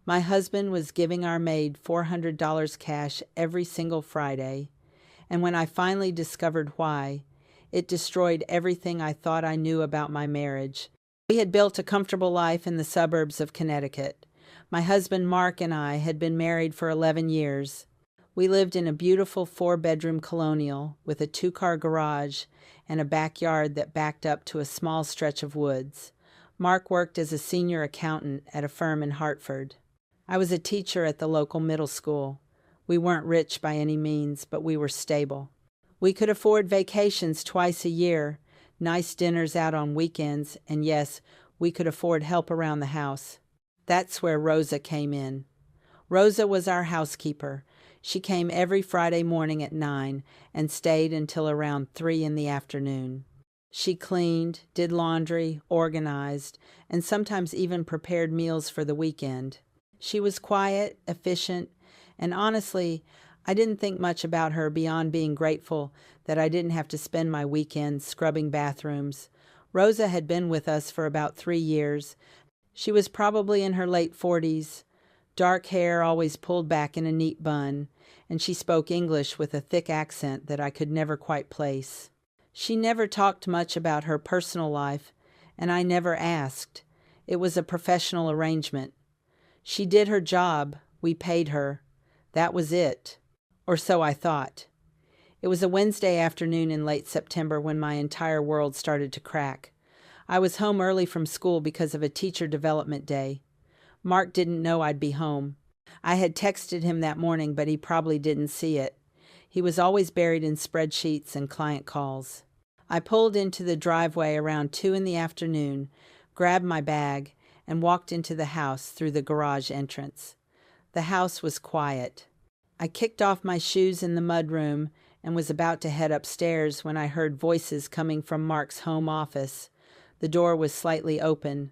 My husband was giving our maid $400 cash every single Friday, and when I finally discovered why, it destroyed everything I thought I knew about my marriage. We had built a comfortable life in the suburbs of Connecticut. My husband Mark and I had been married for 11 years. We lived in a beautiful 4-bedroom colonial with a 2-car garage and a backyard that backed up to a small stretch of woods. Mark worked as a senior accountant at a firm in Hartford. I was a teacher at the local middle school. We weren't rich by any means, but we were stable. We could afford vacations twice a year, nice dinners out on weekends, and yes, we could afford help around the house. That's where Rosa came in. Rosa was our housekeeper. She came every Friday morning at 9 and stayed until around 3 in the afternoon. She cleaned, did laundry, organized, and sometimes even prepared meals for the weekend. She was quiet, efficient, and honestly, I didn't think much about her beyond being grateful that I didn't have to spend my weekends scrubbing bathrooms. Rosa had been with us for about 3 years. She was probably in her late 40s, dark hair always pulled back in a neat bun, and she spoke English with a thick accent that I could never quite place. She never talked much about her personal life, and I never asked. It was a professional arrangement. She did her job. We paid her. That was it. Or so I thought. It was a Wednesday afternoon in late September when my entire world started to crack. I was home early from school because of a teacher development day. Mark didn't know I'd be home. I had texted him that morning, but he probably didn't see it. He was always buried in spreadsheets and client calls. I pulled into the driveway around 2 in the afternoon, grabbed my bag, and walked into the house through the garage entrance. The house was quiet. I kicked off my shoes in the mudroom and was about to head upstairs when I heard voices coming from Mark's home office. The door was slightly open.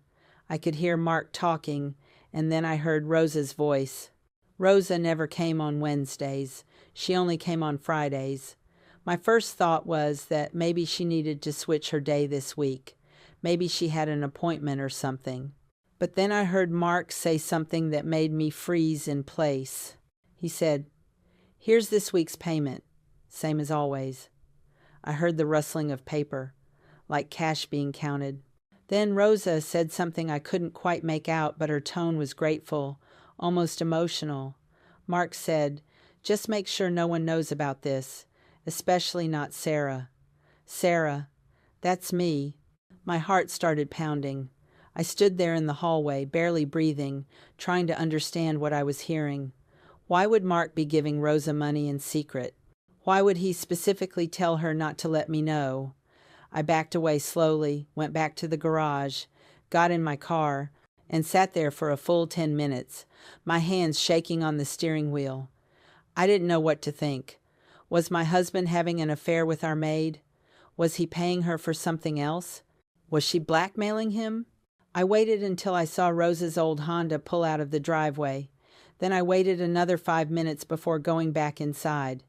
I could hear Mark talking, and then I heard Rosa's voice. Rosa never came on Wednesdays. She only came on Fridays. My first thought was that maybe she needed to switch her day this week. Maybe she had an appointment or something. But then I heard Mark say something that made me freeze in place. He said, "Here's this week's payment, same as always." I heard the rustling of paper, like cash being counted. Then Rosa said something I couldn't quite make out, but her tone was grateful, almost emotional. Mark said, "Just make sure no one knows about this, especially not Sarah." Sarah, that's me. My heart started pounding. I stood there in the hallway, barely breathing, trying to understand what I was hearing. Why would Mark be giving Rosa money in secret? Why would he specifically tell her not to let me know? I backed away slowly, went back to the garage, got in my car, and sat there for a full 10 minutes, my hands shaking on the steering wheel. I didn't know what to think. Was my husband having an affair with our maid? Was he paying her for something else? Was she blackmailing him? I waited until I saw Rosa's old Honda pull out of the driveway. Then I waited another 5 minutes before going back inside.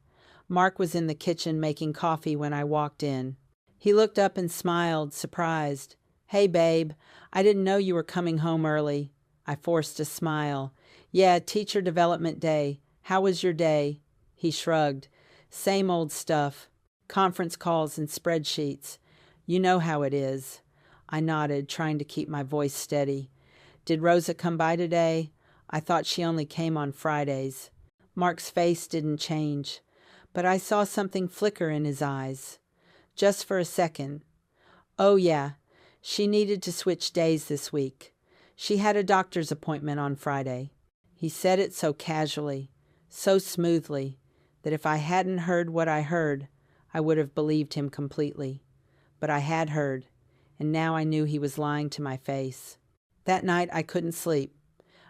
Mark was in the kitchen making coffee when I walked in. He looked up and smiled, surprised. "Hey, babe, I didn't know you were coming home early." I forced a smile. "Yeah, teacher development day. How was your day?" He shrugged. "Same old stuff. Conference calls and spreadsheets. You know how it is." I nodded, trying to keep my voice steady. "Did Rosa come by today? I thought she only came on Fridays." Mark's face didn't change, but I saw something flicker in his eyes. Just for a second. "Oh, yeah. She needed to switch days this week. She had a doctor's appointment on Friday." He said it so casually, so smoothly, that if I hadn't heard what I heard, I would have believed him completely. But I had heard, and now I knew he was lying to my face. That night I couldn't sleep.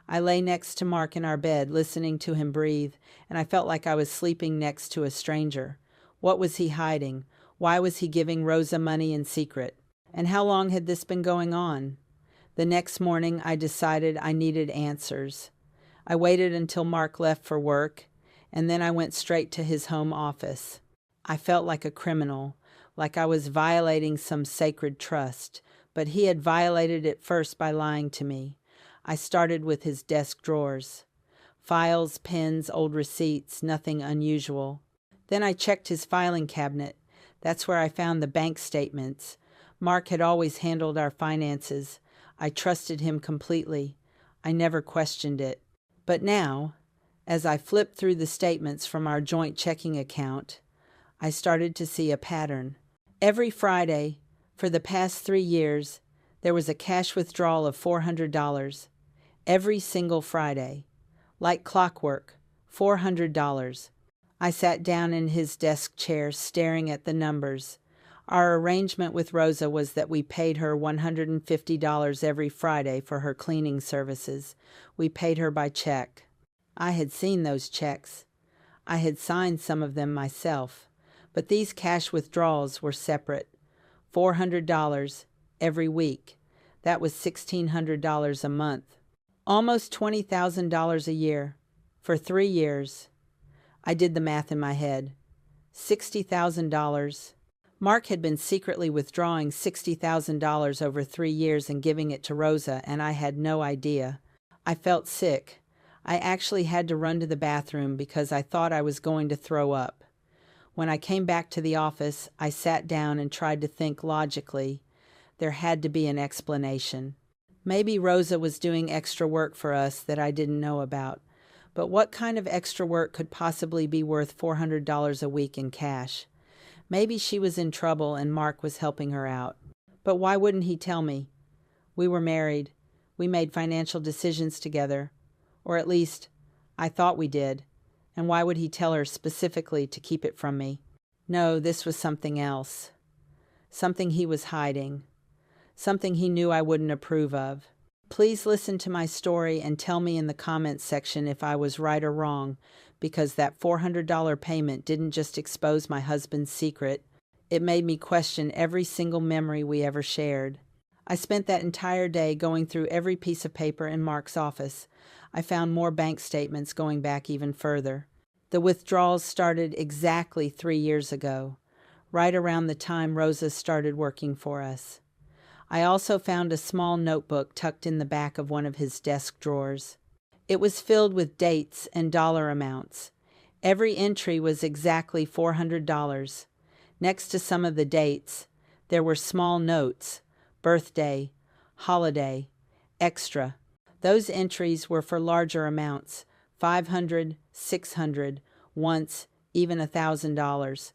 I lay next to Mark in our bed, listening to him breathe, and I felt like I was sleeping next to a stranger. What was he hiding? Why was he giving Rosa money in secret? And how long had this been going on? The next morning I decided I needed answers. I waited until Mark left for work, and then I went straight to his home office. I felt like a criminal, like I was violating some sacred trust, but he had violated it first by lying to me. I started with his desk drawers. Files, pens, old receipts, nothing unusual. Then I checked his filing cabinet. That's where I found the bank statements. Mark had always handled our finances. I trusted him completely. I never questioned it. But now, as I flipped through the statements from our joint checking account, I started to see a pattern. Every Friday, for the past 3 years, there was a cash withdrawal of $400. Every single Friday. Like clockwork, $400. I sat down in his desk chair staring at the numbers. Our arrangement with Rosa was that we paid her $150 every Friday for her cleaning services. We paid her by check. I had seen those checks. I had signed some of them myself. But these cash withdrawals were separate. $400 every week. That was $1,600 a month. Almost $20,000 a year. For 3 years. I did the math in my head. $60,000. Mark had been secretly withdrawing $60,000 over 3 years and giving it to Rosa, and I had no idea. I felt sick. I actually had to run to the bathroom because I thought I was going to throw up. When I came back to the office, I sat down and tried to think logically. There had to be an explanation. Maybe Rosa was doing extra work for us that I didn't know about. But what kind of extra work could possibly be worth $400 a week in cash? Maybe she was in trouble and Mark was helping her out. But why wouldn't he tell me? We were married. We made financial decisions together. Or at least, I thought we did. And why would he tell her specifically to keep it from me? No, this was something else. Something he was hiding. Something he knew I wouldn't approve of. Please listen to my story and tell me in the comments section if I was right or wrong, because that $400 payment didn't just expose my husband's secret. It made me question every single memory we ever shared. I spent that entire day going through every piece of paper in Mark's office. I found more bank statements going back even further. The withdrawals started exactly 3 years ago, right around the time Rosa started working for us. I also found a small notebook tucked in the back of one of his desk drawers. It was filled with dates and dollar amounts. Every entry was exactly $400. Next to some of the dates, there were small notes: birthday, holiday, extra. Those entries were for larger amounts: $500, $600, once, even $1,000.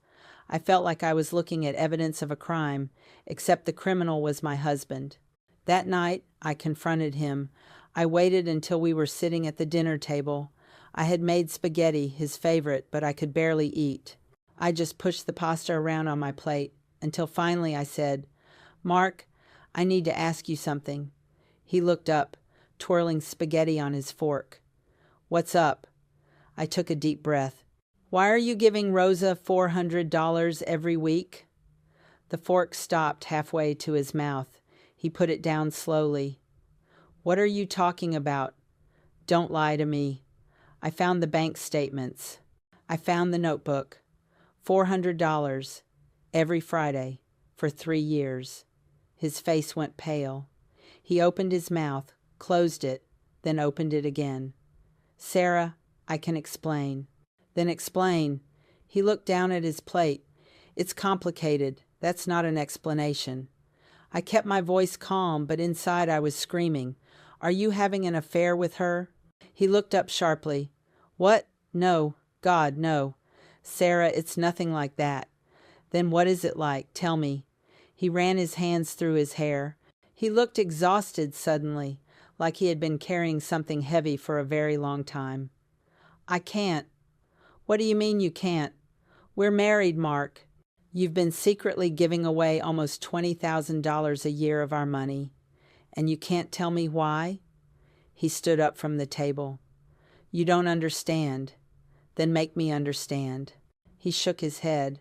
I felt like I was looking at evidence of a crime, except the criminal was my husband. That night, I confronted him. I waited until we were sitting at the dinner table. I had made spaghetti, his favorite, but I could barely eat. I just pushed the pasta around on my plate, until finally I said, "Mark, I need to ask you something." He looked up, twirling spaghetti on his fork. "What's up?" I took a deep breath. "Why are you giving Rosa $400 every week?" The fork stopped halfway to his mouth. He put it down slowly. "What are you talking about? Don't lie to me." I found the bank statements. I found the notebook. $400 every Friday for 3 years. His face went pale. He opened his mouth, closed it, then opened it again. "Sarah, I can explain." "Then explain." He looked down at his plate. "It's complicated. That's not an explanation." I kept my voice calm, but inside I was screaming. "Are you having an affair with her?" He looked up sharply. "What? No. God, no. Sarah, it's nothing like that." "Then what is it like? Tell me." He ran his hands through his hair. He looked exhausted suddenly, like he had been carrying something heavy for a very long time. "I can't." "What do you mean you can't?" "We're married, Mark. You've been secretly giving away almost $20,000 a year of our money. And you can't tell me why?" He stood up from the table. "You don't understand. Then make me understand." He shook his head.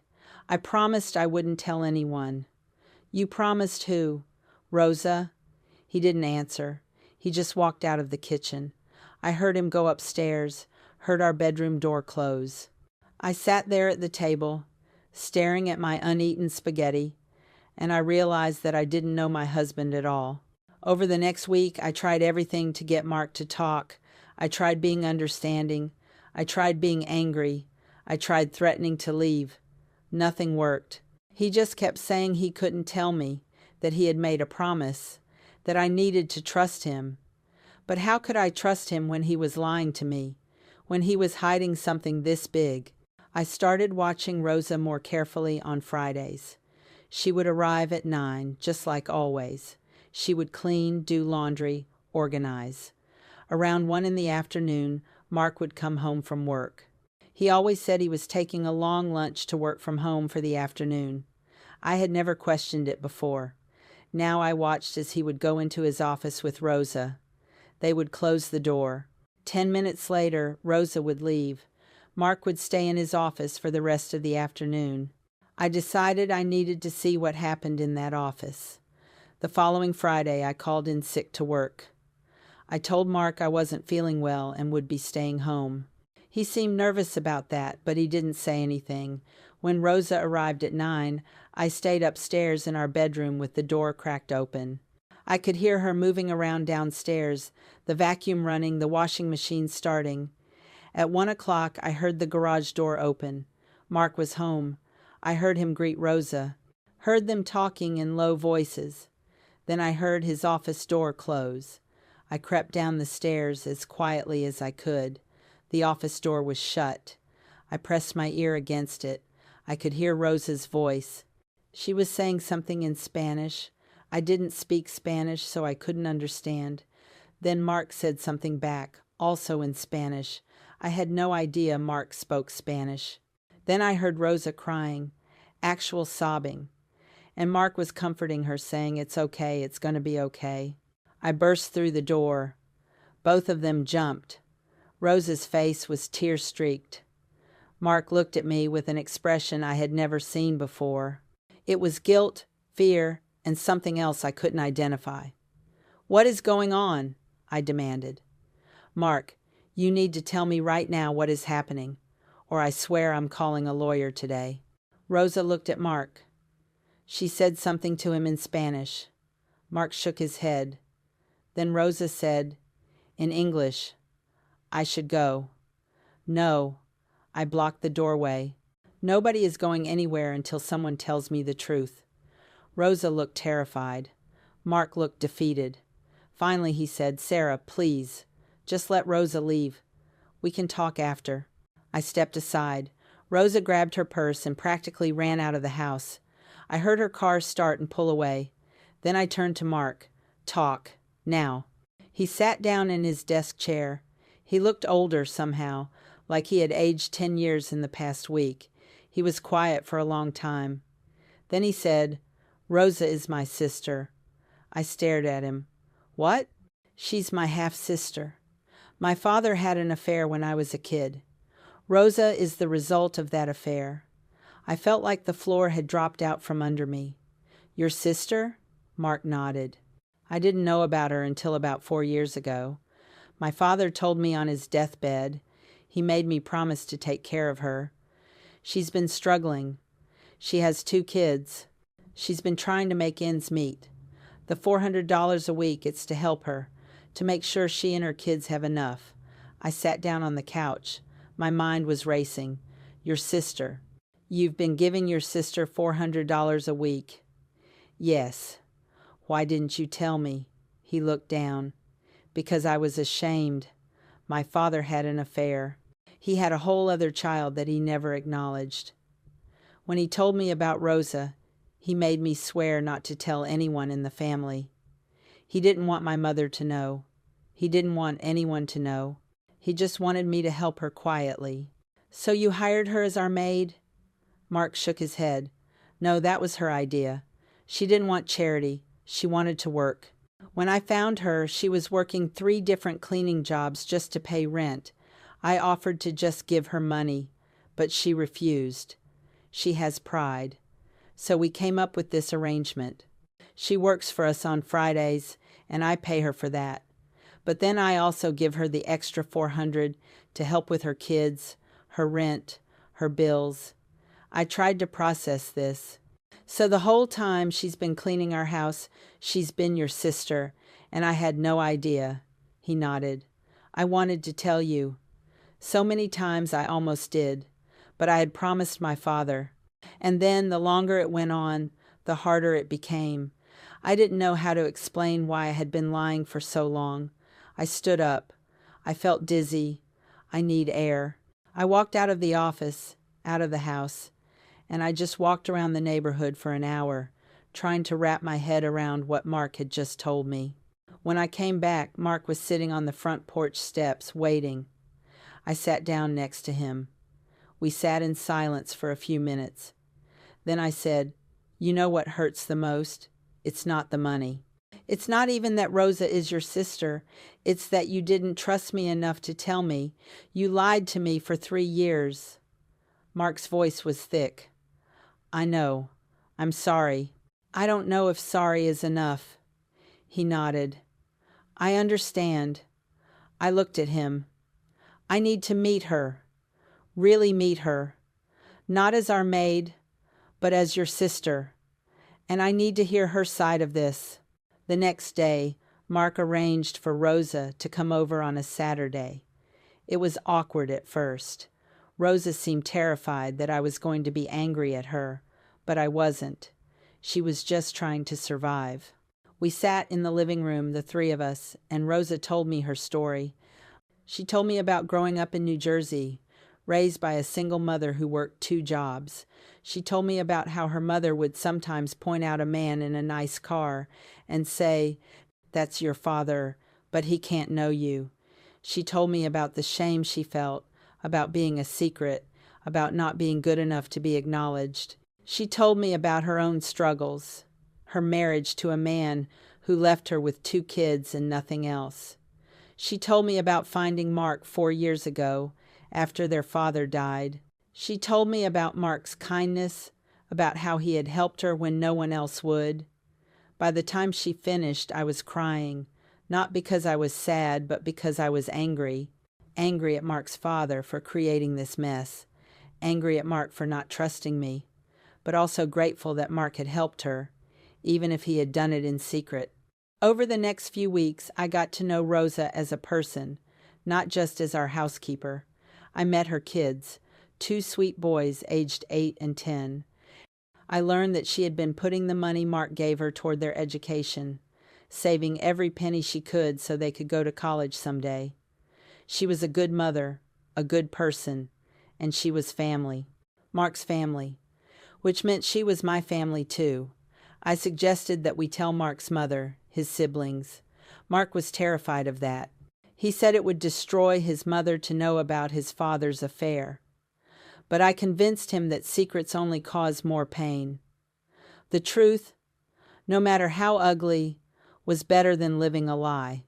"I promised I wouldn't tell anyone." "You promised who? Rosa?" He didn't answer. He just walked out of the kitchen. I heard him go upstairs, heard our bedroom door close. I sat there at the table, staring at my uneaten spaghetti, and I realized that I didn't know my husband at all. Over the next week, I tried everything to get Mark to talk. I tried being understanding. I tried being angry. I tried threatening to leave. Nothing worked. He just kept saying he couldn't tell me, that he had made a promise, that I needed to trust him. But how could I trust him when he was lying to me, when he was hiding something this big? I started watching Rosa more carefully on Fridays. She would arrive at 9, just like always. She would clean, do laundry, organize. Around 1 in the afternoon, Mark would come home from work. He always said he was taking a long lunch to work from home for the afternoon. I had never questioned it before. Now I watched as he would go into his office with Rosa. They would close the door. 10 minutes later, Rosa would leave. Mark would stay in his office for the rest of the afternoon. I decided I needed to see what happened in that office. The following Friday, I called in sick to work. I told Mark I wasn't feeling well and would be staying home. He seemed nervous about that, but he didn't say anything. When Rosa arrived at 9, I stayed upstairs in our bedroom with the door cracked open. I could hear her moving around downstairs, the vacuum running, the washing machine starting. At 1 o'clock, I heard the garage door open. Mark was home. I heard him greet Rosa. Heard them talking in low voices. Then I heard his office door close. I crept down the stairs as quietly as I could. The office door was shut. I pressed my ear against it. I could hear Rosa's voice. She was saying something in Spanish. I didn't speak Spanish, so I couldn't understand. Then Mark said something back, also in Spanish. I had no idea Mark spoke Spanish. Then I heard Rosa crying, actual sobbing. And Mark was comforting her, saying, "It's okay, it's going to be okay." I burst through the door. Both of them jumped. Rosa's face was tear-streaked. Mark looked at me with an expression I had never seen before. It was guilt, fear, and something else I couldn't identify. "What is going on?" I demanded. "Mark, you need to tell me right now what is happening, or I swear I'm calling a lawyer today." Rosa looked at Mark. She said something to him in Spanish. Mark shook his head. Then Rosa said, in English, "I should go." "No." I blocked the doorway. "Nobody is going anywhere until someone tells me the truth." Rosa looked terrified. Mark looked defeated. Finally he said, "Sarah, please, just let Rosa leave. We can talk after." I stepped aside. Rosa grabbed her purse and practically ran out of the house. I heard her car start and pull away. Then I turned to Mark. "Talk. Now." He sat down in his desk chair. He looked older somehow, like he had aged 10 years in the past week. He was quiet for a long time. Then he said, "Rosa is my sister." I stared at him. "What?" "She's my half-sister. My father had an affair when I was a kid. Rosa is the result of that affair." I felt like the floor had dropped out from under me. "Your sister?" Mark nodded. "I didn't know about her until about 4 years ago. My father told me on his deathbed. He made me promise to take care of her. She's been struggling. She has 2 kids. She's been trying to make ends meet. The $400 a week, it's to help her, to make sure she and her kids have enough." I sat down on the couch. My mind was racing. "Your sister. You've been giving your sister $400 a week." "Yes." "Why didn't you tell me?" He looked down. "Because I was ashamed. My father had an affair. He had a whole other child that he never acknowledged. When he told me about Rosa, he made me swear not to tell anyone in the family. He didn't want my mother to know. He didn't want anyone to know. He just wanted me to help her quietly." "So you hired her as our maid?" Mark shook his head. "No, that was her idea. She didn't want charity. She wanted to work. When I found her, she was working 3 different cleaning jobs just to pay rent. I offered to just give her money, but she refused. She has pride. So we came up with this arrangement. She works for us on Fridays, and I pay her for that. But then I also give her the extra $400 to help with her kids, her rent, her bills. I tried to process this. So the whole time she's been cleaning our house, she's been your sister, And I had no idea. He nodded. I wanted to tell you. So many times I almost did, but I had promised my father. And then the longer it went on, the harder it became. I didn't know how to explain why I had been lying for so long. I stood up. I felt dizzy. I need air. I walked out of the office, out of the house, and I just walked around the neighborhood for an hour, trying to wrap my head around what Mark had just told me. When I came back, Mark was sitting on the front porch steps, waiting. I sat down next to him. We sat in silence for a few minutes. Then I said, "You know what hurts the most? It's not the money. It's not even that Rosa is your sister. It's that you didn't trust me enough to tell me. You lied to me for 3 years." Mark's voice was thick. "I know. I'm sorry. I don't know if sorry is enough." He nodded. "I understand." I looked at him. "I need to meet her. Really meet her. Not as our maid, but as your sister. And I need to hear her side of this." The next day, Mark arranged for Rosa to come over on a Saturday. It was awkward at first. Rosa seemed terrified that I was going to be angry at her, but I wasn't. She was just trying to survive. We sat in the living room, the 3 of us, and Rosa told me her story. She told me about growing up in New Jersey, raised by a single mother who worked 2 jobs. She told me about how her mother would sometimes point out a man in a nice car and say, "That's your father, but he can't know you." She told me about the shame she felt, about being a secret, about not being good enough to be acknowledged. She told me about her own struggles, her marriage to a man who left her with 2 kids and nothing else. She told me about finding Mark 4 years ago, after their father died. She told me about Mark's kindness, about how he had helped her when no one else would. By the time she finished, I was crying, not because I was sad, but because I was angry. Angry at Mark's father for creating this mess, angry at Mark for not trusting me, but also grateful that Mark had helped her, even if he had done it in secret. Over the next few weeks, I got to know Rosa as a person, not just as our housekeeper. I met her kids, 2 sweet boys aged 8 and 10. I learned that she had been putting the money Mark gave her toward their education, saving every penny she could so they could go to college someday. She was a good mother, a good person, and she was family. Mark's family, which meant she was my family too. I suggested that we tell Mark's mother, his siblings. Mark was terrified of that. He said it would destroy his mother to know about his father's affair. But I convinced him that secrets only cause more pain. The truth, no matter how ugly, was better than living a lie.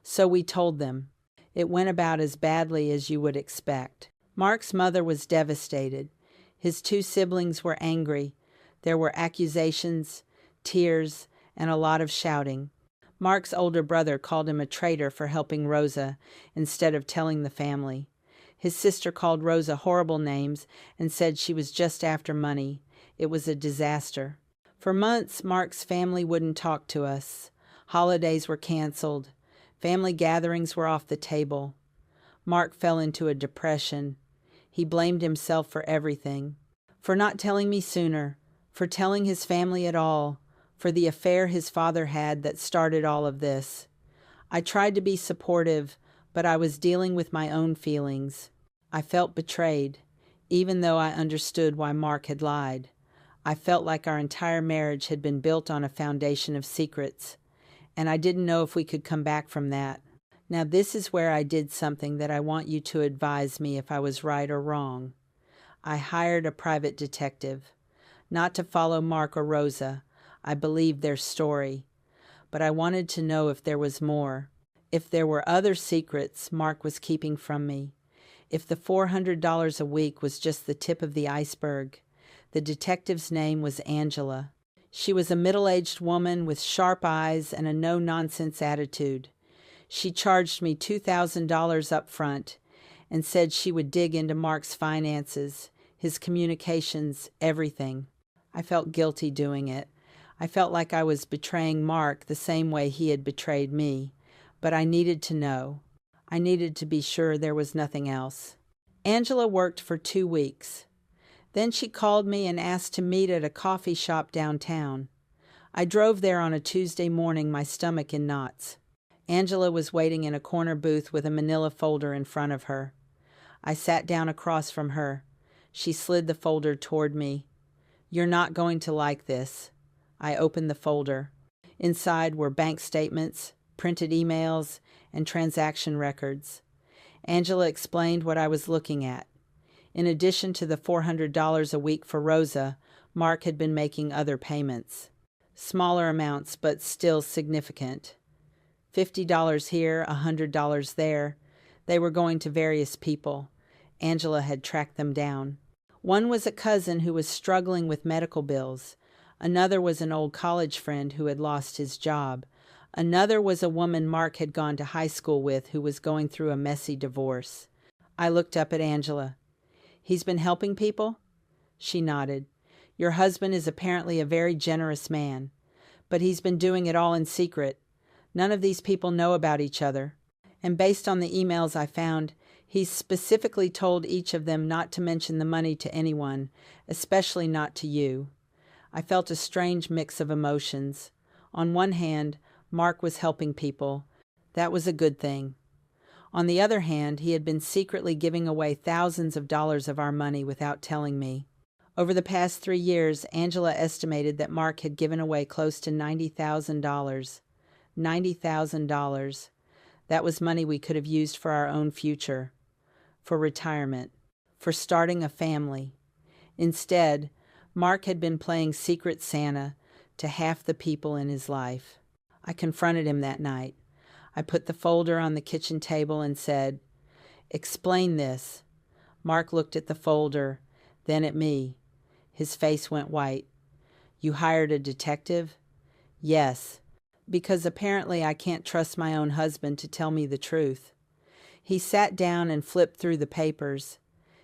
So we told them. It went about as badly as you would expect. Mark's mother was devastated. His 2 siblings were angry. There were accusations, tears, and a lot of shouting. Mark's older brother called him a traitor for helping Rosa instead of telling the family. His sister called Rosa horrible names and said she was just after money. It was a disaster. For months, Mark's family wouldn't talk to us. Holidays were canceled. Family gatherings were off the table. Mark fell into a depression. He blamed himself for everything. For not telling me sooner, for telling his family at all, for the affair his father had that started all of this. I tried to be supportive, but I was dealing with my own feelings. I felt betrayed, even though I understood why Mark had lied. I felt like our entire marriage had been built on a foundation of secrets, and I didn't know if we could come back from that. Now this is where I did something that I want you to advise me if I was right or wrong. I hired a private detective, not to follow Mark or Rosa. I believed their story, but I wanted to know if there was more, if there were other secrets Mark was keeping from me, if the $400 a week was just the tip of the iceberg. The detective's name was Angela. She was a middle-aged woman with sharp eyes and a no-nonsense attitude. She charged me $2,000 up front and said she would dig into Mark's finances, his communications, everything. I felt guilty doing it. I felt like I was betraying Mark the same way he had betrayed me, but I needed to know. I needed to be sure there was nothing else. Angela worked for 2 weeks. Then she called me and asked to meet at a coffee shop downtown. I drove there on a Tuesday morning, my stomach in knots. Angela was waiting in a corner booth with a manila folder in front of her. I sat down across from her. She slid the folder toward me. "You're not going to like this." I opened the folder. Inside were bank statements, printed emails, and transaction records. Angela explained what I was looking at. In addition to the $400 a week for Rosa, Mark had been making other payments. Smaller amounts, but still significant. $50 here, $100 there. They were going to various people. Angela had tracked them down. One was a cousin who was struggling with medical bills. Another was an old college friend who had lost his job. Another was a woman Mark had gone to high school with who was going through a messy divorce. I looked up at Angela. "He's been helping people?" She nodded. "Your husband is apparently a very generous man, but he's been doing it all in secret. None of these people know about each other. And based on the emails I found, he's specifically told each of them not to mention the money to anyone, especially not to you." I felt a strange mix of emotions. On one hand, Mark was helping people. That was a good thing. On the other hand, he had been secretly giving away thousands of dollars of our money without telling me. Over the past 3 years, Angela estimated that Mark had given away close to $90,000. $90,000. That was money we could have used for our own future, for retirement, for starting a family. Instead, Mark had been playing Secret Santa to half the people in his life. I confronted him that night. I put the folder on the kitchen table and said, "Explain this." Mark looked at the folder, then at me. His face went white. "You hired a detective?" "Yes, because apparently I can't trust my own husband to tell me the truth." He sat down and flipped through the papers.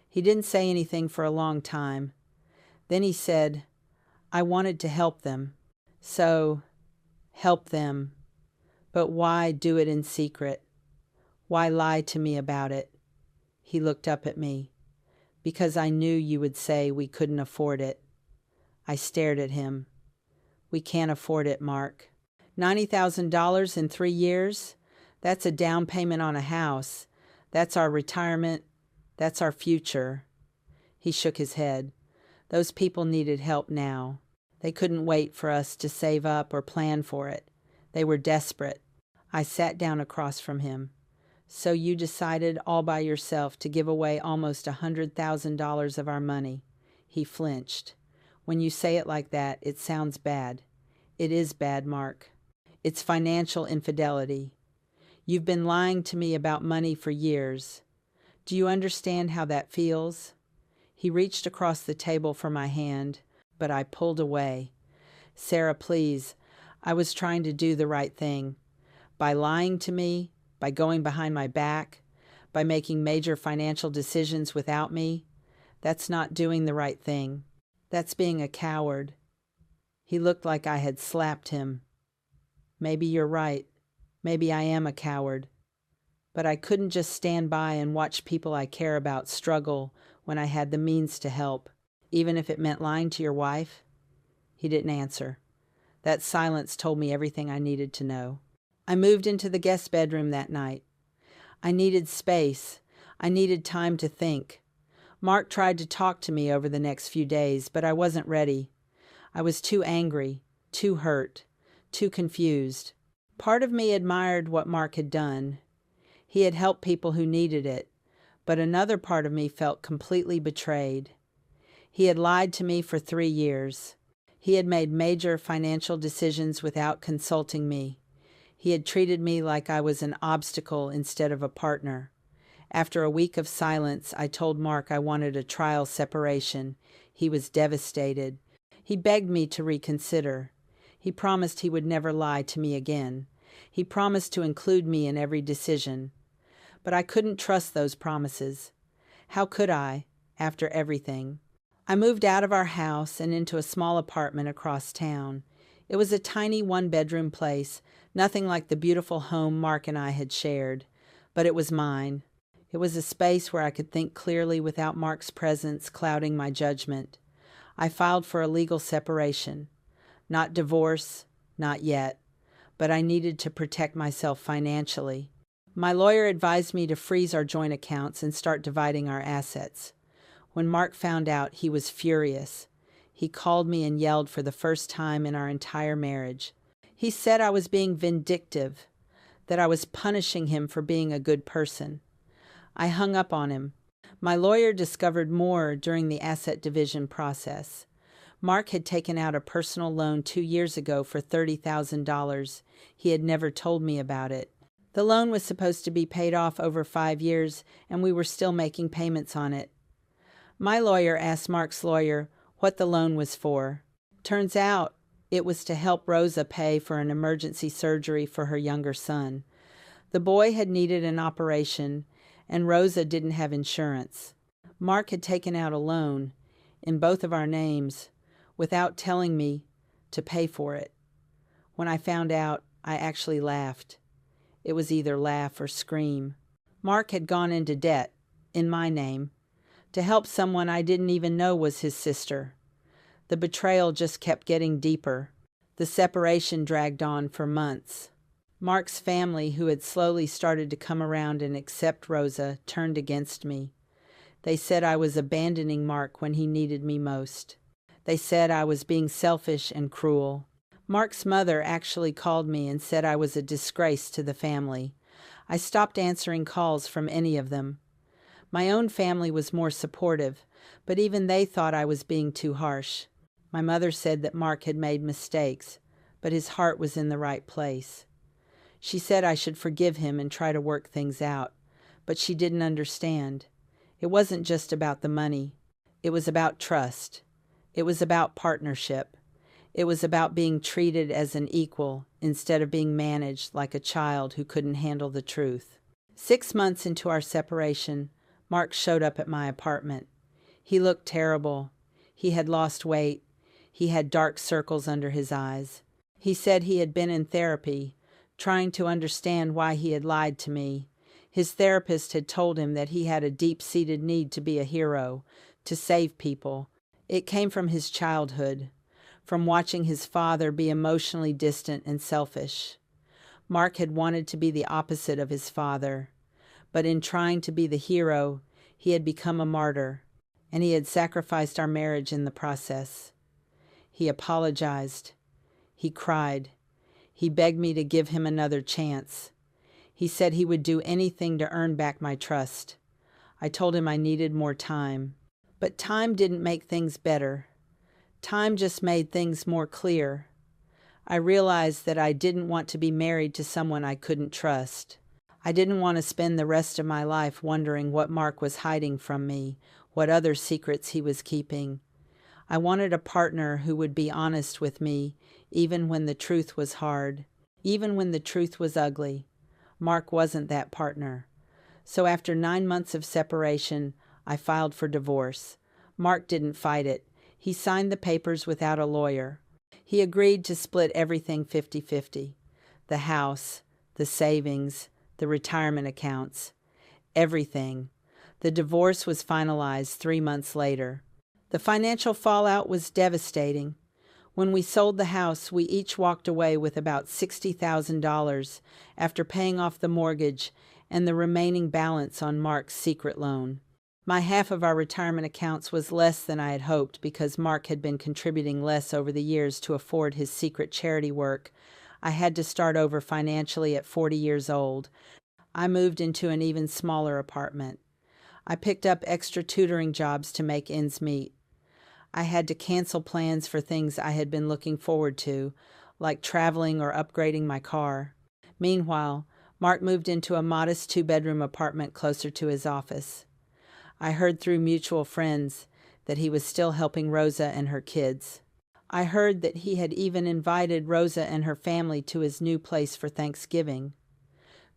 He didn't say anything for a long time. Then he said, "I wanted to help them." "So, help them. But why do it in secret? Why lie to me about it?" He looked up at me. "Because I knew you would say we couldn't afford it." I stared at him. "We can't afford it, Mark. $90,000 in 3 years? That's a down payment on a house. That's our retirement. That's our future." He shook his head. "Those people needed help now. They couldn't wait for us to save up or plan for it. They were desperate." I sat down across from him. "So you decided all by yourself to give away almost $100,000 of our money." He flinched. "When you say it like that, it sounds bad." "It is bad, Mark. It's financial infidelity. You've been lying to me about money for years. Do you understand how that feels?" He reached across the table for my hand, but I pulled away. "Sarah, please. I was trying to do the right thing. By lying to me, by going behind my back, by making major financial decisions without me, that's not doing the right thing. That's being a coward." He looked like I had slapped him. "Maybe you're right. Maybe I am a coward. But I couldn't just stand by and watch people I care about struggle when I had the means to help, even if it meant lying to your wife." He didn't answer. That silence told me everything I needed to know. I moved into the guest bedroom that night. I needed space. I needed time to think. Mark tried to talk to me over the next few days, but I wasn't ready. I was too angry, too hurt, too confused. Part of me admired what Mark had done. He had helped people who needed it, but another part of me felt completely betrayed. He had lied to me for 3 years. He had made major financial decisions without consulting me. He had treated me like I was an obstacle instead of a partner. After a week of silence, I told Mark I wanted a trial separation. He was devastated. He begged me to reconsider. He promised he would never lie to me again. He promised to include me in every decision. But I couldn't trust those promises. How could I, after everything? I moved out of our house and into a small apartment across town. It was a tiny one-bedroom place, nothing like the beautiful home Mark and I had shared, but it was mine. It was a space where I could think clearly without Mark's presence clouding my judgment. I filed for a legal separation. Not divorce, not yet, but I needed to protect myself financially. My lawyer advised me to freeze our joint accounts and start dividing our assets. When Mark found out, he was furious. He called me and yelled for the first time in our entire marriage. He said I was being vindictive, that I was punishing him for being a good person. I hung up on him. My lawyer discovered more during the asset division process. Mark had taken out a personal loan 2 years ago for $30,000. He had never told me about it. The loan was supposed to be paid off over 5 years, and we were still making payments on it. My lawyer asked Mark's lawyer what the loan was for. Turns out it was to help Rosa pay for an emergency surgery for her younger son. The boy had needed an operation, and Rosa didn't have insurance. Mark had taken out a loan in both of our names without telling me to pay for it. When I found out, I actually laughed. It was either laugh or scream. Mark had gone into debt, in my name, to help someone I didn't even know was his sister. The betrayal just kept getting deeper. The separation dragged on for months. Mark's family, who had slowly started to come around and accept Rosa, turned against me. They said I was abandoning Mark when he needed me most. They said I was being selfish and cruel. Mark's mother actually called me and said I was a disgrace to the family. I stopped answering calls from any of them. My own family was more supportive, but even they thought I was being too harsh. My mother said that Mark had made mistakes, but his heart was in the right place. She said I should forgive him and try to work things out, but she didn't understand. It wasn't just about the money. It was about trust. It was about partnership. It was about being treated as an equal instead of being managed like a child who couldn't handle the truth. 6 months into our separation, Mark showed up at my apartment. He looked terrible. He had lost weight. He had dark circles under his eyes. He said he had been in therapy, trying to understand why he had lied to me. His therapist had told him that he had a deep-seated need to be a hero, to save people. It came from his childhood, from watching his father be emotionally distant and selfish. Mark had wanted to be the opposite of his father, but in trying to be the hero, he had become a martyr, and he had sacrificed our marriage in the process. He apologized. He cried. He begged me to give him another chance. He said he would do anything to earn back my trust. I told him I needed more time. But time didn't make things better. Time just made things more clear. I realized that I didn't want to be married to someone I couldn't trust. I didn't want to spend the rest of my life wondering what Mark was hiding from me, what other secrets he was keeping. I wanted a partner who would be honest with me, even when the truth was hard, even when the truth was ugly. Mark wasn't that partner. So after 9 months of separation, I filed for divorce. Mark didn't fight it. He signed the papers without a lawyer. He agreed to split everything 50-50. The house, the savings, the retirement accounts, everything. The divorce was finalized 3 months later. The financial fallout was devastating. When we sold the house, we each walked away with about $60,000 after paying off the mortgage and the remaining balance on Mark's secret loan. My half of our retirement accounts was less than I had hoped because Mark had been contributing less over the years to afford his secret charity work. I had to start over financially at 40 years old. I moved into an even smaller apartment. I picked up extra tutoring jobs to make ends meet. I had to cancel plans for things I had been looking forward to, like traveling or upgrading my car. Meanwhile, Mark moved into a modest 2-bedroom apartment closer to his office. I heard through mutual friends that he was still helping Rosa and her kids. I heard that he had even invited Rosa and her family to his new place for Thanksgiving.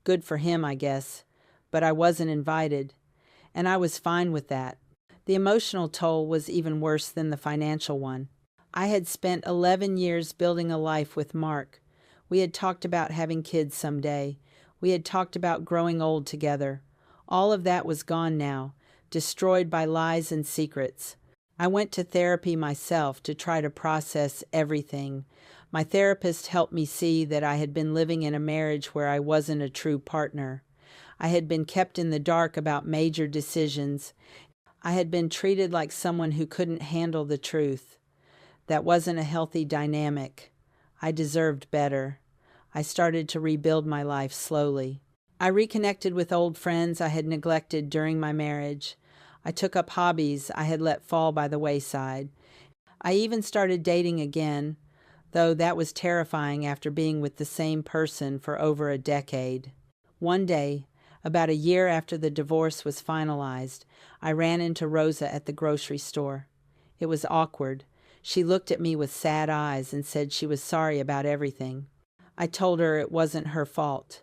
Good for him, I guess, but I wasn't invited, and I was fine with that. The emotional toll was even worse than the financial one. I had spent 11 years building a life with Mark. We had talked about having kids someday. We had talked about growing old together. All of that was gone now, destroyed by lies and secrets. I went to therapy myself to try to process everything. My therapist helped me see that I had been living in a marriage where I wasn't a true partner. I had been kept in the dark about major decisions. I had been treated like someone who couldn't handle the truth. That wasn't a healthy dynamic. I deserved better. I started to rebuild my life slowly. I reconnected with old friends I had neglected during my marriage. I took up hobbies I had let fall by the wayside. I even started dating again, though that was terrifying after being with the same person for over a decade. One day, about a year after the divorce was finalized, I ran into Rosa at the grocery store. It was awkward. She looked at me with sad eyes and said she was sorry about everything. I told her it wasn't her fault.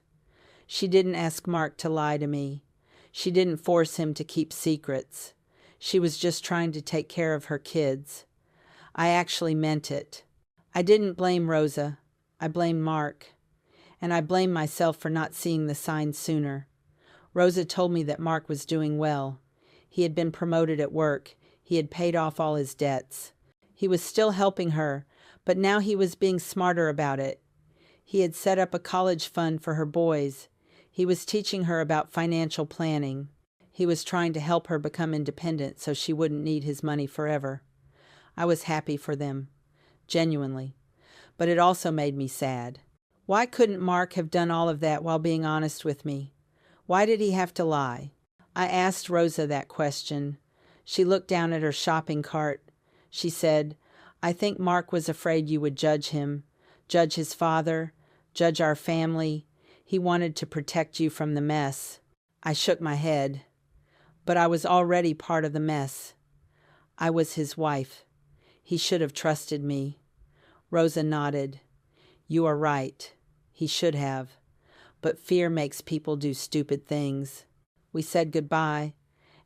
She didn't ask Mark to lie to me. She didn't force him to keep secrets. She was just trying to take care of her kids. I actually meant it. I didn't blame Rosa. I blamed Mark. And I blamed myself for not seeing the signs sooner. Rosa told me that Mark was doing well. He had been promoted at work. He had paid off all his debts. He was still helping her, but now he was being smarter about it. He had set up a college fund for her boys. He was teaching her about financial planning. He was trying to help her become independent so she wouldn't need his money forever. I was happy for them, genuinely, but it also made me sad. Why couldn't Mark have done all of that while being honest with me? Why did he have to lie? I asked Rosa that question. She looked down at her shopping cart. She said, "I think Mark was afraid you would judge him, judge his father, judge our family. He wanted to protect you from the mess." I shook my head. But I was already part of the mess. I was his wife. He should have trusted me. Rosa nodded. "You are right. He should have. But fear makes people do stupid things." We said goodbye,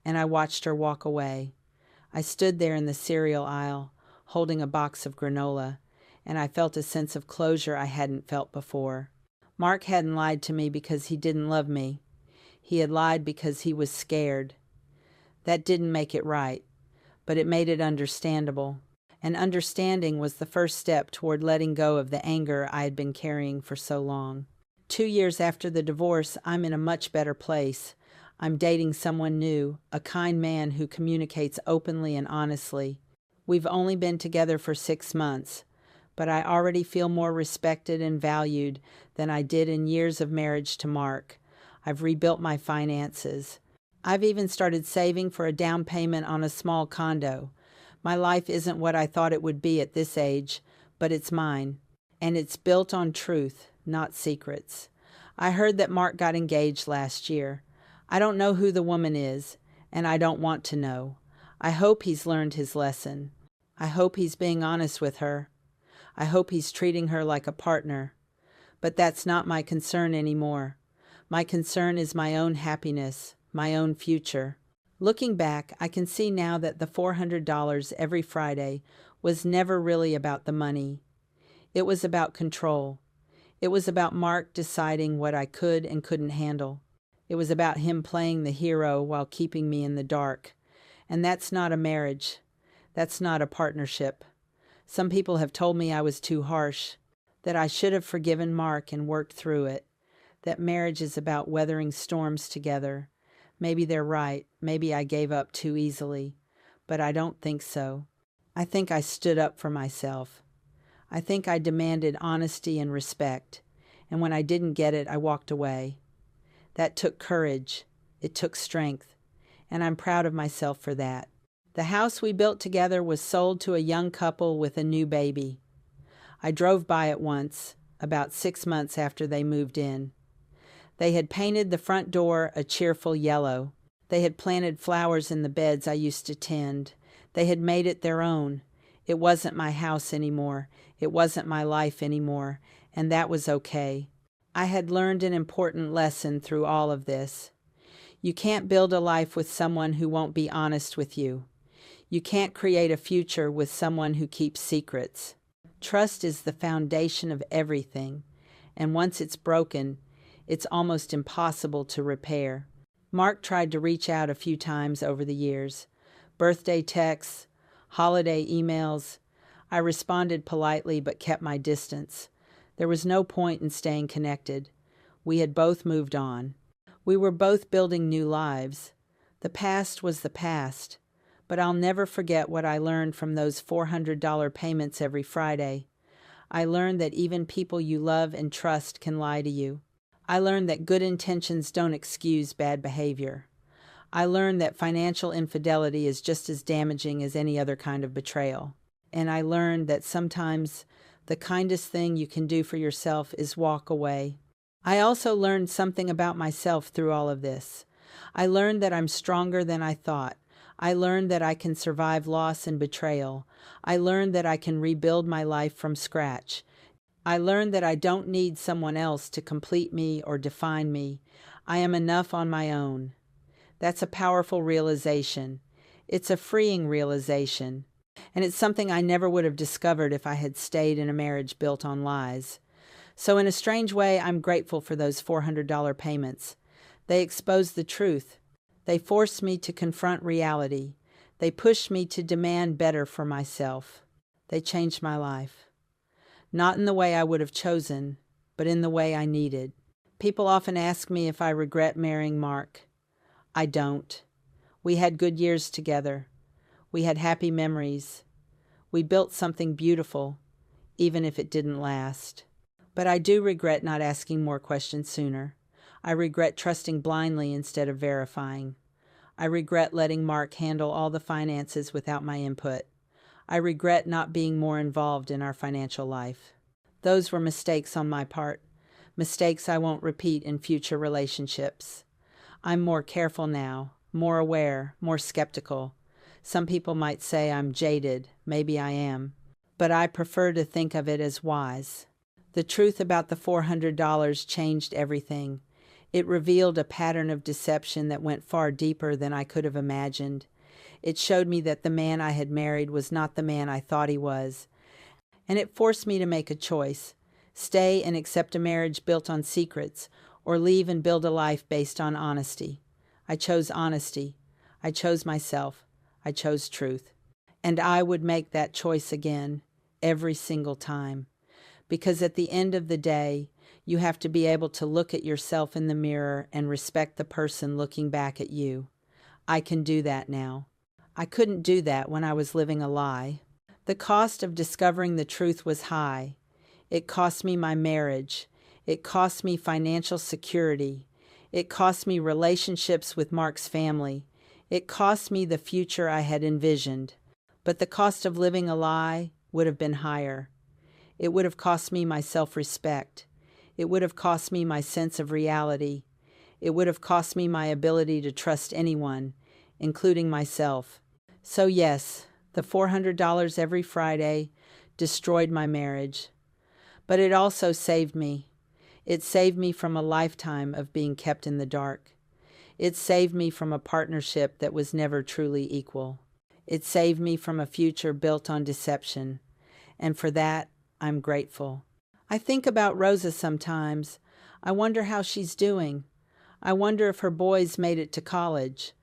and I watched her walk away. I stood there in the cereal aisle, holding a box of granola, and I felt a sense of closure I hadn't felt before. Mark hadn't lied to me because he didn't love me. He had lied because he was scared. That didn't make it right, but it made it understandable. And understanding was the first step toward letting go of the anger I had been carrying for so long. 2 years after the divorce, I'm in a much better place. I'm dating someone new, a kind man who communicates openly and honestly. We've only been together for 6 months, but I already feel more respected and valued than I did in years of marriage to Mark. I've rebuilt my finances. I've even started saving for a down payment on a small condo. My life isn't what I thought it would be at this age, but it's mine. And it's built on truth, not secrets. I heard that Mark got engaged last year. I don't know who the woman is, and I don't want to know. I hope he's learned his lesson. I hope he's being honest with her. I hope he's treating her like a partner. But that's not my concern anymore. My concern is my own happiness, my own future. Looking back, I can see now that the $400 every Friday was never really about the money. It was about control. It was about Mark deciding what I could and couldn't handle. It was about him playing the hero while keeping me in the dark. And that's not a marriage. That's not a partnership. Some people have told me I was too harsh, that I should have forgiven Mark and worked through it, that marriage is about weathering storms together. Maybe they're right. Maybe I gave up too easily. But I don't think so. I think I stood up for myself. I think I demanded honesty and respect. And when I didn't get it, I walked away. That took courage. It took strength. And I'm proud of myself for that. The house we built together was sold to a young couple with a new baby. I drove by it once, about 6 months after they moved in. They had painted the front door a cheerful yellow. They had planted flowers in the beds I used to tend. They had made it their own. It wasn't my house anymore. It wasn't my life anymore, and that was okay. I had learned an important lesson through all of this. You can't build a life with someone who won't be honest with you. You can't create a future with someone who keeps secrets. Trust is the foundation of everything, and once it's broken, it's almost impossible to repair. Mark tried to reach out a few times over the years. Birthday texts, holiday emails. I responded politely but kept my distance. There was no point in staying connected. We had both moved on. We were both building new lives. The past was the past, but I'll never forget what I learned from those $400 payments every Friday. I learned that even people you love and trust can lie to you. I learned that good intentions don't excuse bad behavior. I learned that financial infidelity is just as damaging as any other kind of betrayal. And I learned that sometimes the kindest thing you can do for yourself is walk away. I also learned something about myself through all of this. I learned that I'm stronger than I thought. I learned that I can survive loss and betrayal. I learned that I can rebuild my life from scratch. I learned that I don't need someone else to complete me or define me. I am enough on my own. That's a powerful realization. It's a freeing realization. And it's something I never would have discovered if I had stayed in a marriage built on lies. So in a strange way, I'm grateful for those $400 payments. They exposed the truth. They forced me to confront reality. They pushed me to demand better for myself. They changed my life. Not in the way I would have chosen, but in the way I needed. People often ask me if I regret marrying Mark. I don't. We had good years together. We had happy memories. We built something beautiful, even if it didn't last. But I do regret not asking more questions sooner. I regret trusting blindly instead of verifying. I regret letting Mark handle all the finances without my input. I regret not being more involved in our financial life. Those were mistakes on my part, mistakes I won't repeat in future relationships. I'm more careful now, more aware, more skeptical. Some people might say I'm jaded, maybe I am, but I prefer to think of it as wise. The truth about the $400 changed everything. It revealed a pattern of deception that went far deeper than I could have imagined. It showed me that the man I had married was not the man I thought he was. And it forced me to make a choice: stay and accept a marriage built on secrets, or leave and build a life based on honesty. I chose honesty. I chose myself. I chose truth. And I would make that choice again, every single time. Because at the end of the day, you have to be able to look at yourself in the mirror and respect the person looking back at you. I can do that now. I couldn't do that when I was living a lie. The cost of discovering the truth was high. It cost me my marriage. It cost me financial security. It cost me relationships with Mark's family. It cost me the future I had envisioned. But the cost of living a lie would have been higher. It would have cost me my self-respect. It would have cost me my sense of reality. It would have cost me my ability to trust anyone, including myself. So yes, the $400 every Friday destroyed my marriage. But it also saved me. It saved me from a lifetime of being kept in the dark. It saved me from a partnership that was never truly equal. It saved me from a future built on deception. And for that, I'm grateful. I think about Rosa sometimes. I wonder how she's doing. I wonder if her boys made it to college.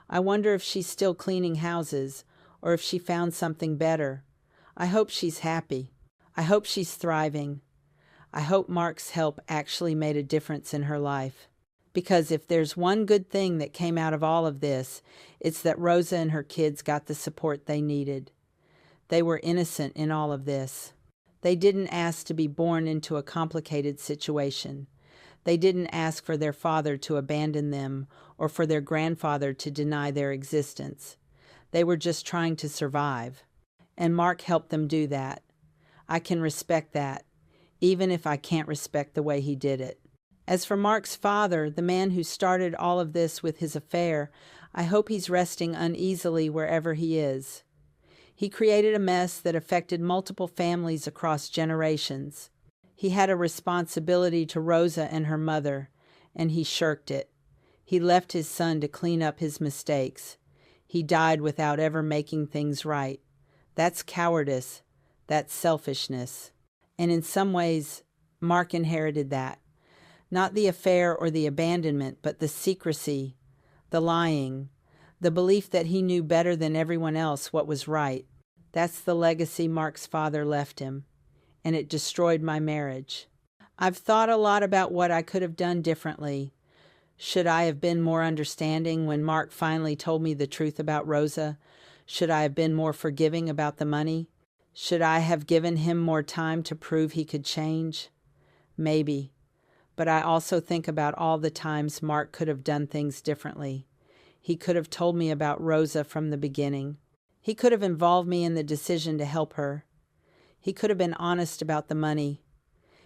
I wonder if she's still cleaning houses, or if she found something better. I hope she's happy. I hope she's thriving. I hope Mark's help actually made a difference in her life. Because if there's one good thing that came out of all of this, it's that Rosa and her kids got the support they needed. They were innocent in all of this. They didn't ask to be born into a complicated situation. They didn't ask for their father to abandon them or for their grandfather to deny their existence. They were just trying to survive. And Mark helped them do that. I can respect that, even if I can't respect the way he did it. As for Mark's father, the man who started all of this with his affair, I hope he's resting uneasily wherever he is. He created a mess that affected multiple families across generations. He had a responsibility to Rosa and her mother, and he shirked it. He left his son to clean up his mistakes. He died without ever making things right. That's cowardice. That's selfishness. And in some ways, Mark inherited that. Not the affair or the abandonment, but the secrecy, the lying, the belief that he knew better than everyone else what was right. That's the legacy Mark's father left him, and it destroyed my marriage. I've thought a lot about what I could have done differently. Should I have been more understanding when Mark finally told me the truth about Rosa? Should I have been more forgiving about the money? Should I have given him more time to prove he could change? Maybe. But I also think about all the times Mark could have done things differently. He could have told me about Rosa from the beginning. He could have involved me in the decision to help her. He could have been honest about the money.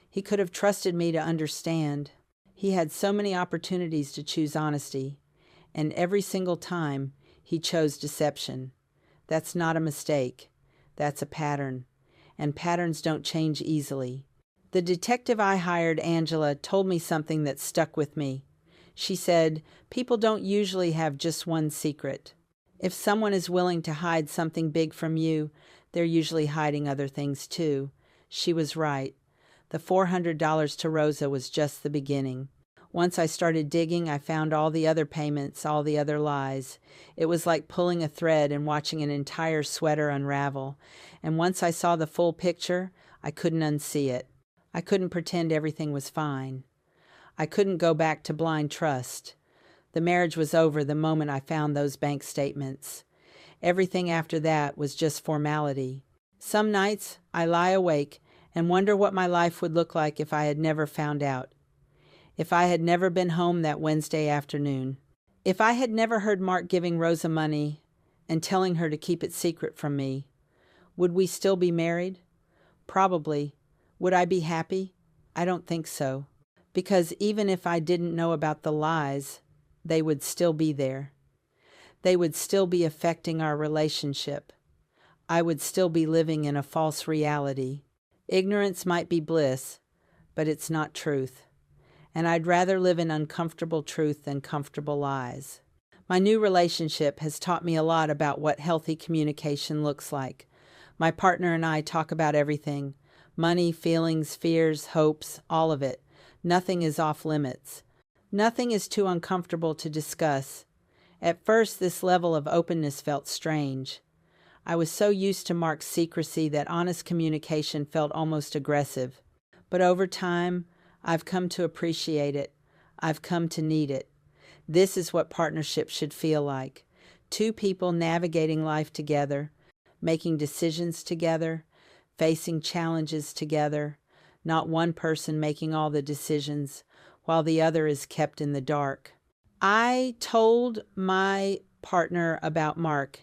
He could have trusted me to understand. He had so many opportunities to choose honesty, and every single time he chose deception. That's not a mistake. That's a pattern, and patterns don't change easily. The detective I hired, Angela, told me something that stuck with me. She said, people don't usually have just one secret. If someone is willing to hide something big from you, they're usually hiding other things too. She was right. The $400 to Rosa was just the beginning. Once I started digging, I found all the other payments, all the other lies. It was like pulling a thread and watching an entire sweater unravel. And once I saw the full picture, I couldn't unsee it. I couldn't pretend everything was fine. I couldn't go back to blind trust. The marriage was over the moment I found those bank statements. Everything after that was just formality. Some nights I lie awake and wonder what my life would look like if I had never found out. If I had never been home that Wednesday afternoon. If I had never heard Mark giving Rosa money and telling her to keep it secret from me. Would we still be married? Probably. Would I be happy? I don't think so. Because even if I didn't know about the lies, they would still be there. They would still be affecting our relationship. I would still be living in a false reality. Ignorance might be bliss, but it's not truth. And I'd rather live in uncomfortable truth than comfortable lies. My new relationship has taught me a lot about what healthy communication looks like. My partner and I talk about everything. Money, feelings, fears, hopes, all of it. Nothing is off limits. Nothing is too uncomfortable to discuss. At first, this level of openness felt strange. I was so used to Mark's secrecy that honest communication felt almost aggressive. But over time, I've come to appreciate it. I've come to need it. This is what partnership should feel like. Two people navigating life together, making decisions together, facing challenges together, not one person making all the decisions while the other is kept in the dark. I told my partner about Mark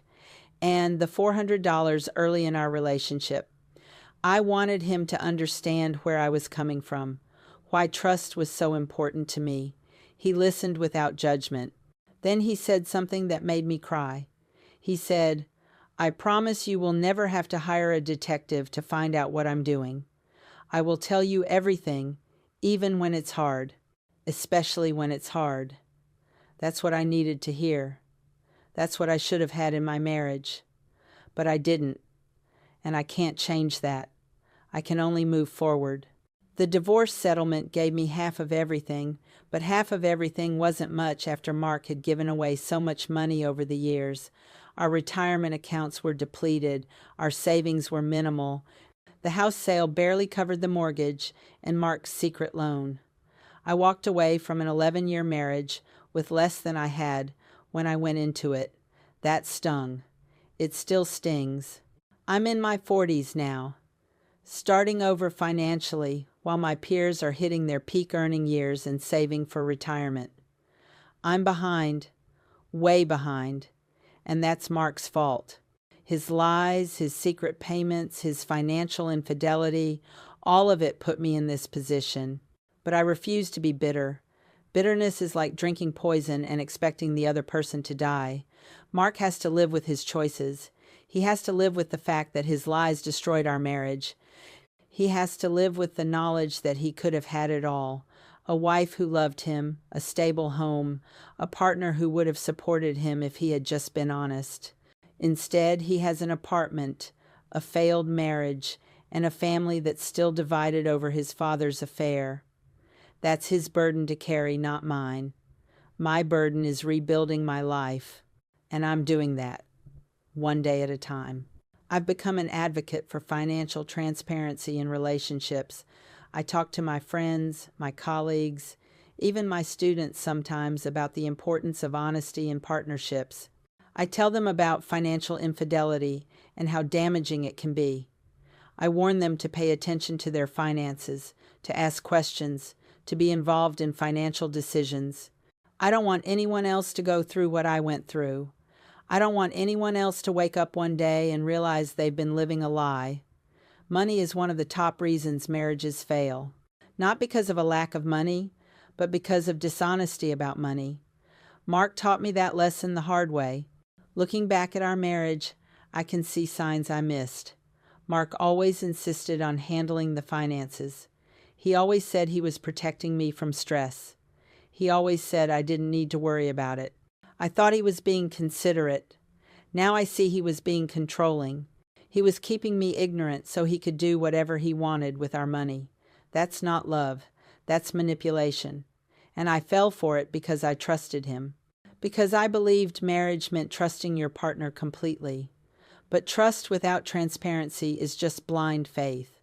and the $400 early in our relationship. I wanted him to understand where I was coming from, why trust was so important to me. He listened without judgment. Then he said something that made me cry. He said, I promise you will never have to hire a detective to find out what I'm doing. I will tell you everything, even when it's hard, especially when it's hard. That's what I needed to hear. That's what I should have had in my marriage. But I didn't, and I can't change that. I can only move forward. The divorce settlement gave me half of everything, but half of everything wasn't much after Mark had given away so much money over the years. Our retirement accounts were depleted, our savings were minimal. The house sale barely covered the mortgage and Mark's secret loan. I walked away from an 11-year marriage with less than I had when I went into it. That stung. It still stings. I'm in my 40s now, starting over financially while my peers are hitting their peak earning years and saving for retirement. I'm behind, way behind, and that's Mark's fault. His lies, his secret payments, his financial infidelity, all of it put me in this position. But I refuse to be bitter. Bitterness is like drinking poison and expecting the other person to die. Mark has to live with his choices. He has to live with the fact that his lies destroyed our marriage. He has to live with the knowledge that he could have had it all. a wife who loved him, a stable home, a partner who would have supported him if he had just been honest. Instead, he has an apartment, a failed marriage, and a family that's still divided over his father's affair. That's his burden to carry, not mine. My burden is rebuilding my life, and I'm doing that, one day at a time. I've become an advocate for financial transparency in relationships. I talk to my friends, my colleagues, even my students sometimes about the importance of honesty in partnerships. I tell them about financial infidelity and how damaging it can be. I warn them to pay attention to their finances, to ask questions, to be involved in financial decisions. I don't want anyone else to go through what I went through. I don't want anyone else to wake up one day and realize they've been living a lie. Money is one of the top reasons marriages fail. Not because of a lack of money, but because of dishonesty about money. Mark taught me that lesson the hard way. Looking back at our marriage, I can see signs I missed. Mark always insisted on handling the finances. He always said he was protecting me from stress. He always said I didn't need to worry about it. I thought he was being considerate. Now I see he was being controlling. He was keeping me ignorant so he could do whatever he wanted with our money. That's not love. That's manipulation. And I fell for it because I trusted him. Because I believed marriage meant trusting your partner completely. But trust without transparency is just blind faith.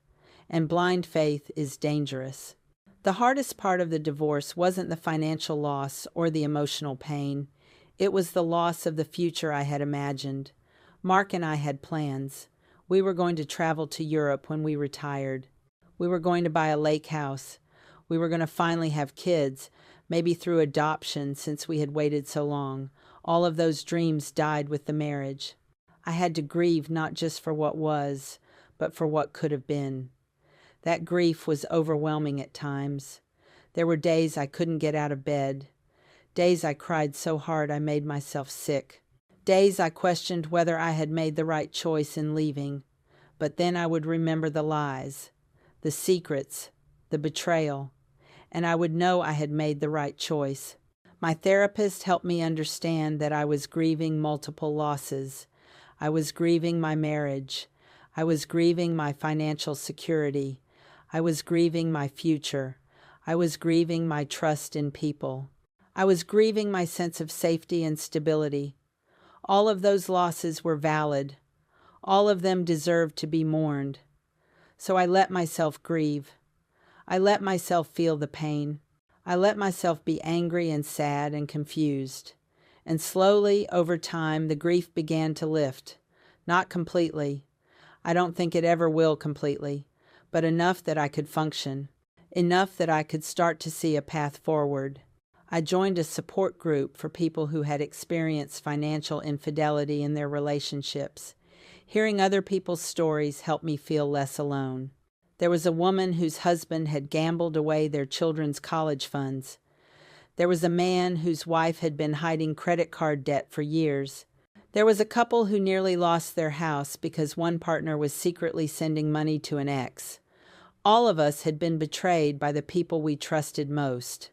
And blind faith is dangerous. The hardest part of the divorce wasn't the financial loss or the emotional pain. It was the loss of the future I had imagined. Mark and I had plans. We were going to travel to Europe when we retired. We were going to buy a lake house. We were going to finally have kids, maybe through adoption since we had waited so long. All of those dreams died with the marriage. I had to grieve not just for what was, but for what could have been. That grief was overwhelming at times. There were days I couldn't get out of bed. Days I cried so hard I made myself sick. Days I questioned whether I had made the right choice in leaving. But then I would remember the lies, the secrets, the betrayal, and I would know I had made the right choice. My therapist helped me understand that I was grieving multiple losses. I was grieving my marriage. I was grieving my financial security. I was grieving my future. I was grieving my trust in people. I was grieving my sense of safety and stability. All of those losses were valid. All of them deserved to be mourned. So I let myself grieve. I let myself feel the pain. I let myself be angry and sad and confused. And slowly, over time, the grief began to lift. Not completely. I don't think it ever will completely, but enough that I could function. Enough that I could start to see a path forward. I joined a support group for people who had experienced financial infidelity in their relationships. Hearing other people's stories helped me feel less alone. There was a woman whose husband had gambled away their children's college funds. There was a man whose wife had been hiding credit card debt for years. There was a couple who nearly lost their house because one partner was secretly sending money to an ex. All of us had been betrayed by the people we trusted most.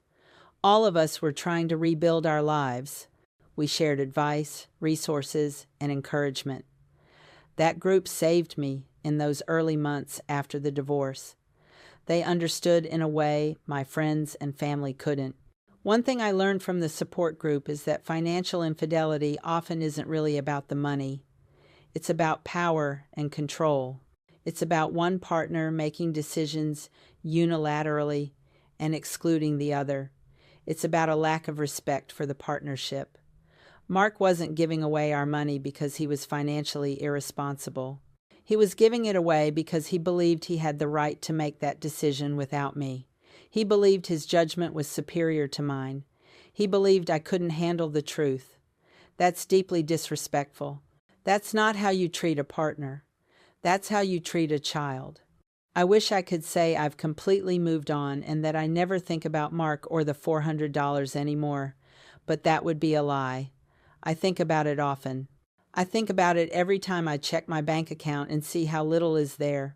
All of us were trying to rebuild our lives. We shared advice, resources, and encouragement. That group saved me in those early months after the divorce. They understood in a way my friends and family couldn't. One thing I learned from the support group is that financial infidelity often isn't really about the money. It's about power and control. It's about one partner making decisions unilaterally and excluding the other. It's about a lack of respect for the partnership. Mark wasn't giving away our money because he was financially irresponsible. He was giving it away because he believed he had the right to make that decision without me. He believed his judgment was superior to mine. He believed I couldn't handle the truth. That's deeply disrespectful. That's not how you treat a partner. That's how you treat a child. I wish I could say I've completely moved on and that I never think about Mark or the $400 anymore, but that would be a lie. I think about it often. I think about it every time I check my bank account and see how little is there.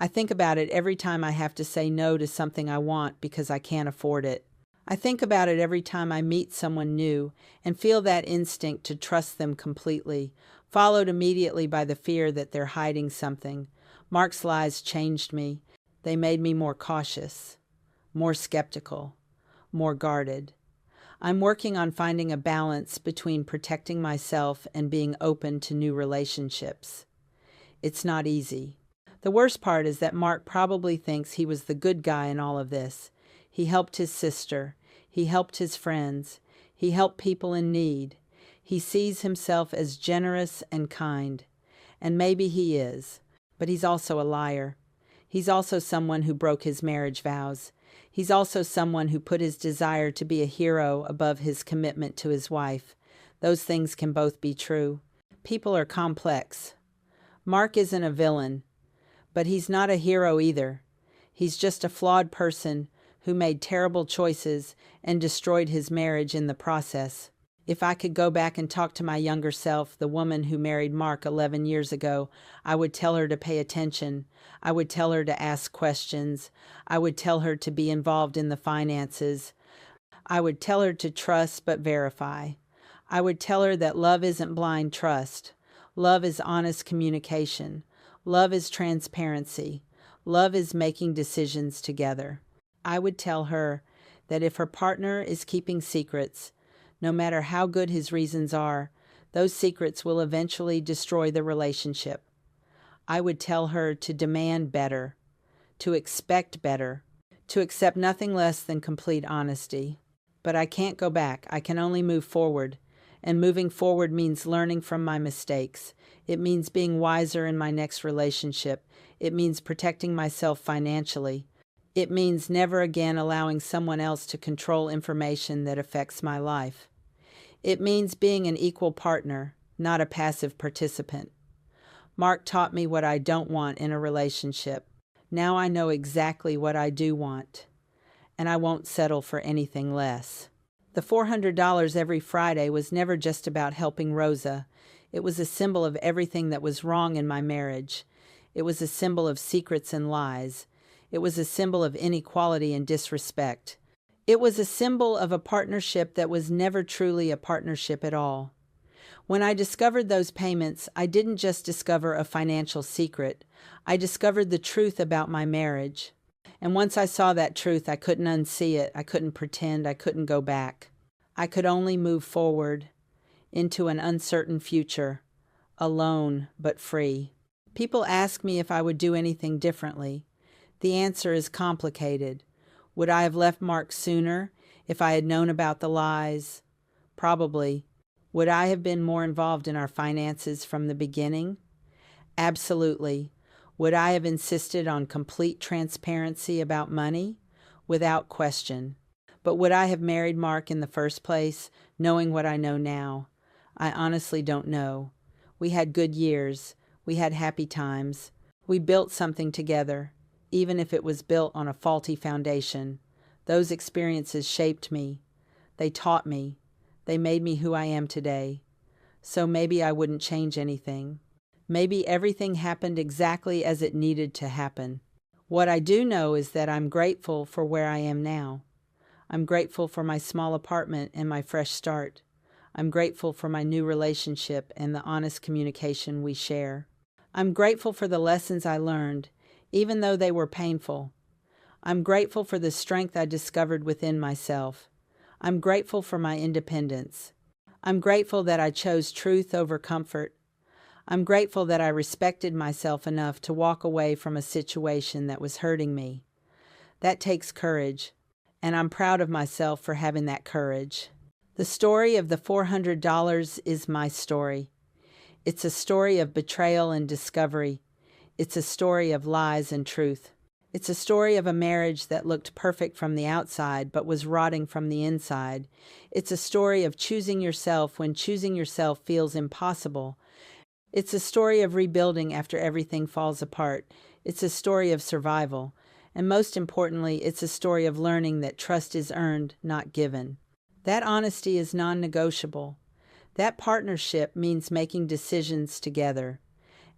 I think about it every time I have to say no to something I want because I can't afford it. I think about it every time I meet someone new and feel that instinct to trust them completely, followed immediately by the fear that they're hiding something. Mark's lies changed me. They made me more cautious, more skeptical, more guarded. I'm working on finding a balance between protecting myself and being open to new relationships. It's not easy. The worst part is that Mark probably thinks he was the good guy in all of this. He helped his sister. He helped his friends. He helped people in need. He sees himself as generous and kind. And maybe he is. But he's also a liar. He's also someone who broke his marriage vows. He's also someone who put his desire to be a hero above his commitment to his wife. Those things can both be true. People are complex. Mark isn't a villain, but he's not a hero either. He's just a flawed person who made terrible choices and destroyed his marriage in the process. If I could go back and talk to my younger self, the woman who married Mark 11 years ago, I would tell her to pay attention. I would tell her to ask questions. I would tell her to be involved in the finances. I would tell her to trust but verify. I would tell her that love isn't blind trust. Love is honest communication. Love is transparency. Love is making decisions together. I would tell her that if her partner is keeping secrets, no matter how good his reasons are, those secrets will eventually destroy the relationship. I would tell her to demand better, to expect better, to accept nothing less than complete honesty. But I can't go back. I can only move forward. And moving forward means learning from my mistakes. It means being wiser in my next relationship. It means protecting myself financially. It means never again allowing someone else to control information that affects my life. It means being an equal partner, not a passive participant. Mark taught me what I don't want in a relationship. Now I know exactly what I do want, and I won't settle for anything less. The $400 every Friday was never just about helping Rosa. It was a symbol of everything that was wrong in my marriage. It was a symbol of secrets and lies. It was a symbol of inequality and disrespect. It was a symbol of a partnership that was never truly a partnership at all. When I discovered those payments, I didn't just discover a financial secret. I discovered the truth about my marriage. And once I saw that truth, I couldn't unsee it. I couldn't pretend. I couldn't go back. I could only move forward into an uncertain future, alone but free. People ask me if I would do anything differently. The answer is complicated. Would I have left Mark sooner if I had known about the lies? Probably. Would I have been more involved in our finances from the beginning? Absolutely. Would I have insisted on complete transparency about money? Without question. But would I have married Mark in the first place, knowing what I know now? I honestly don't know. We had good years. We had happy times. We built something together, even if it was built on a faulty foundation. Those experiences shaped me. They taught me. They made me who I am today. So maybe I wouldn't change anything. Maybe everything happened exactly as it needed to happen. What I do know is that I'm grateful for where I am now. I'm grateful for my small apartment and my fresh start. I'm grateful for my new relationship and the honest communication we share. I'm grateful for the lessons I learned, even though they were painful. I'm grateful for the strength I discovered within myself. I'm grateful for my independence. I'm grateful that I chose truth over comfort. I'm grateful that I respected myself enough to walk away from a situation that was hurting me. That takes courage, and I'm proud of myself for having that courage. The story of the $400 is my story. It's a story of betrayal and discovery. It's a story of lies and truth. It's a story of a marriage that looked perfect from the outside but was rotting from the inside. It's a story of choosing yourself when choosing yourself feels impossible. It's a story of rebuilding after everything falls apart. It's a story of survival. And most importantly, it's a story of learning that trust is earned, not given. That honesty is non-negotiable. That partnership means making decisions together.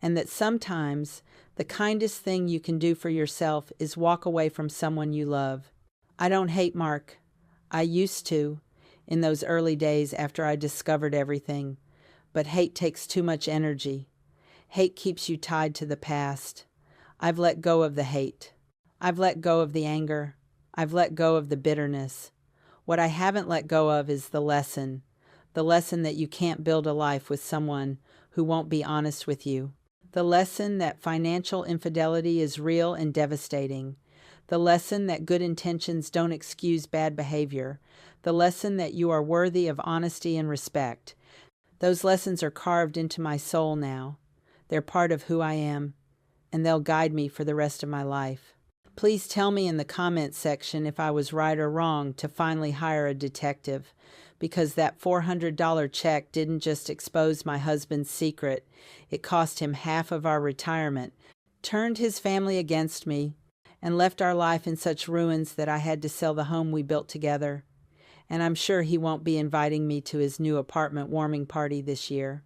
and that sometimes the kindest thing you can do for yourself is walk away from someone you love. I don't hate Mark. I used to, in those early days after I discovered everything, but hate takes too much energy. Hate keeps you tied to the past. I've let go of the hate. I've let go of the anger. I've let go of the bitterness. What I haven't let go of is the lesson that you can't build a life with someone who won't be honest with you. The lesson that financial infidelity is real and devastating. The lesson that good intentions don't excuse bad behavior. The lesson that you are worthy of honesty and respect. Those lessons are carved into my soul now. They're part of who I am, and they'll guide me for the rest of my life. Please tell me in the comments section if I was right or wrong to finally hire a detective, because that $400 check didn't just expose my husband's secret. It cost him half of our retirement, turned his family against me, and left our life in such ruins that I had to sell the home we built together. And I'm sure he won't be inviting me to his new apartment warming party this year.